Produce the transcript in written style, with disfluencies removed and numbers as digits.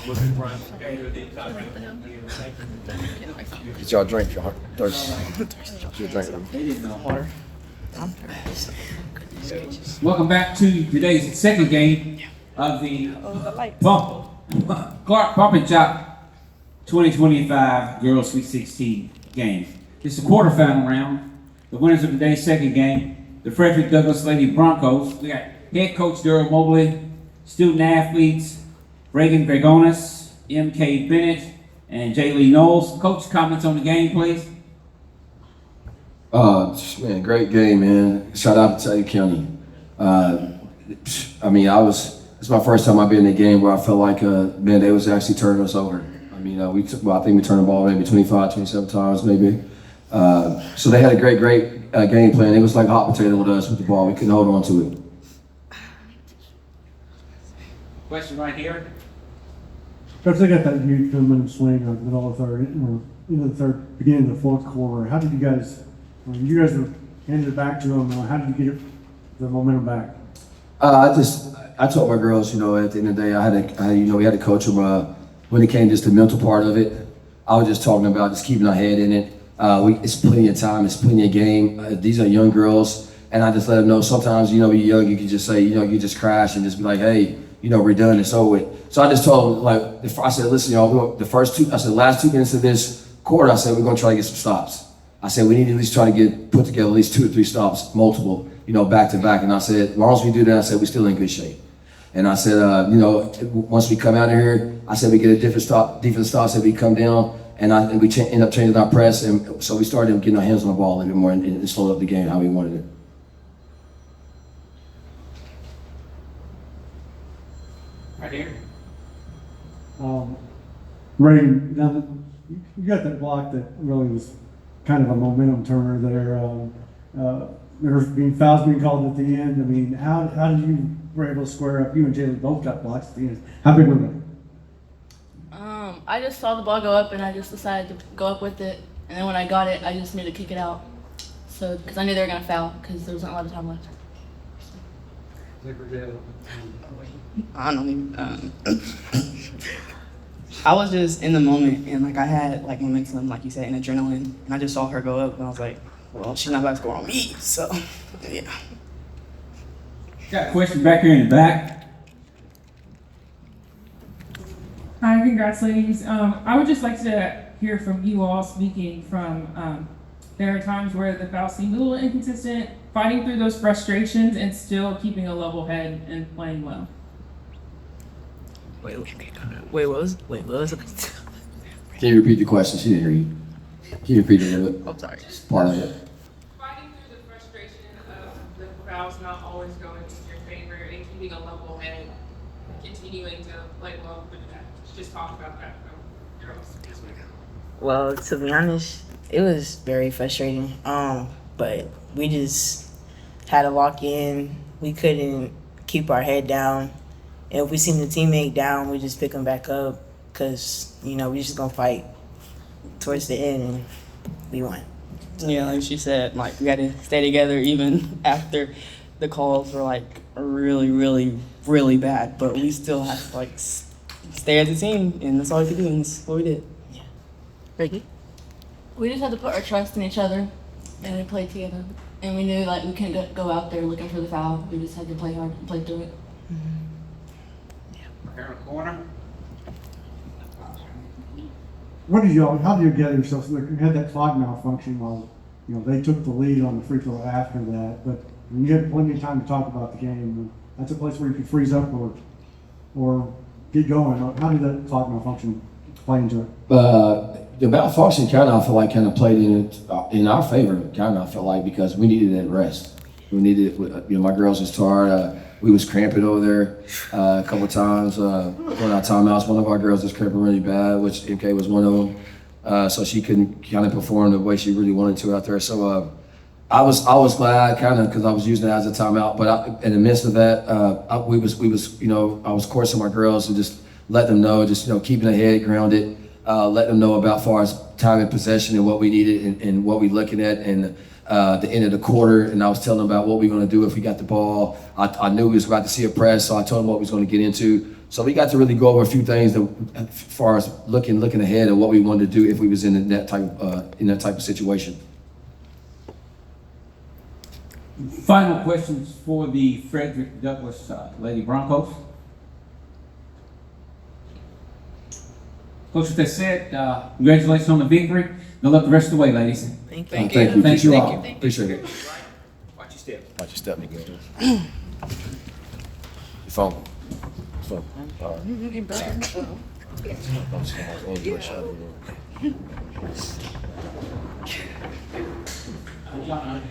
Get y'all drink, y'all thirsty. Get your drink. Water. Welcome back to today's second game of the Clark Pump and Chop 2025 Girls Sweet 16 game. This is the quarterfinal round. The winners of today's second game, the Frederick Douglass Lady Broncos. We got head coach Daryl Mobley, student athletes Reagan Gregonis, M.K. Bennett, and J. Lee Knowles. Coach, comments on the game, please. Man, great game, man. Shout out to Taylor County. It's my first time I've been in a game where I felt like, they was actually turning us over. I think we turned the ball maybe 25, 27 times maybe. So they had a great game plan. It was like hot potato with us with the ball. We couldn't hold on to it. Question right here. Coach, they got that huge momentum swing in the middle of the third, into the third, beginning of the fourth quarter. How did you guys, when you guys were handed it back to them, how did you get the momentum back? I told my girls, at the end of the day, we had to coach them when it came just the mental part of it. I was just talking about just keeping our head in it. It's plenty of time, it's plenty of game. These are young girls, and I just let them know sometimes, you're young, you can just say, you just crash and just be like, hey, we're done, it's over with. So I just told them, I said, listen, y'all, last 2 minutes of this quarter, I said, we're gonna try to get some stops. I said, we need to at least try to put together at least 2 or 3 stops, multiple, back to back. And I said, as long as we do that, I said, we're still in good shape. And I said, once we come out of here, I said, we get a defensive stop, said we come down, and we end up changing our press. And so we started getting our hands on the ball a little bit more and slowed up the game how we wanted it. Right here. Reagan, now you got that block that really was kind of a momentum turner there. There's fouls being called at the end. How did you were able to square up? You and Jaylee both got blocks at the end. How big were they? I just saw the ball go up and I just decided to go up with it. And then when I got it, I just knew to kick it out. So, because I knew they were going to foul because there wasn't a lot of time left. I don't even. I was just in the moment and I had momentum, like you said, and adrenaline, and I just saw her go up and I was like, well, she's not about to score on me, so yeah. Got a question back here in the back. Hi, congrats, ladies. I would just like to hear from you all speaking from, there are times where the foul seemed a little inconsistent, fighting through those frustrations and still keeping a level head and playing well. Wait, what was it? Can you repeat the question? She didn't hear you. Can you repeat it a little bit? I'm sorry. Part of it. Fighting through the frustration of the fouls not always going in your favor and keeping a level head, continuing to play well with that. Just talk about that. Well, to be honest, it was very frustrating. But we just had to lock in. We couldn't keep our head down. And if we seen the teammate down, we just pick them back up because, we just going to fight towards the end and we won. Yeah, like she said, we got to stay together even after the calls were really, really, really bad. But we still have to stay as a team, and that's all we could do, and that's what we did. Yeah. Ricky? We just had to put our trust in each other and we played together. And we knew we couldn't go out there looking for the foul. We just had to play hard and play through it. Here in the corner. How did you gather yourselves? You had that clock malfunction while, they took the lead on the free throw after that, but you had plenty of time to talk about the game. That's a place where you could freeze up or get going. How did that clock malfunction play into it? The malfunction I feel like played in our favor, I feel like, because we needed that rest. We needed, my girls was tired. We was cramping over there a couple of times during our timeouts. One of our girls was cramping really bad, which MK was one of them. So she couldn't perform the way she really wanted to out there. So I was glad because I was using it as a timeout. But in the midst of that, I was coursing my girls and just let them know, keeping their head grounded, let them know about far as time and possession and what we needed and what we're looking at and the end of the quarter. And I was telling them about what we were going to do if we got the ball. I knew we was about to see a press, so I told them what we was going to get into. So we got to really go over a few things that, as far as looking ahead at what we wanted to do if we was in that type of situation. Final questions for the Frederick Douglass Lady Broncos. Coach, with that said, congratulations on the victory. Good luck the rest of the way, ladies. Thank you. Thank you. Thank you all. Appreciate it. Watch your step. Watch your step, nigga. Your phone. Phone. All right. John,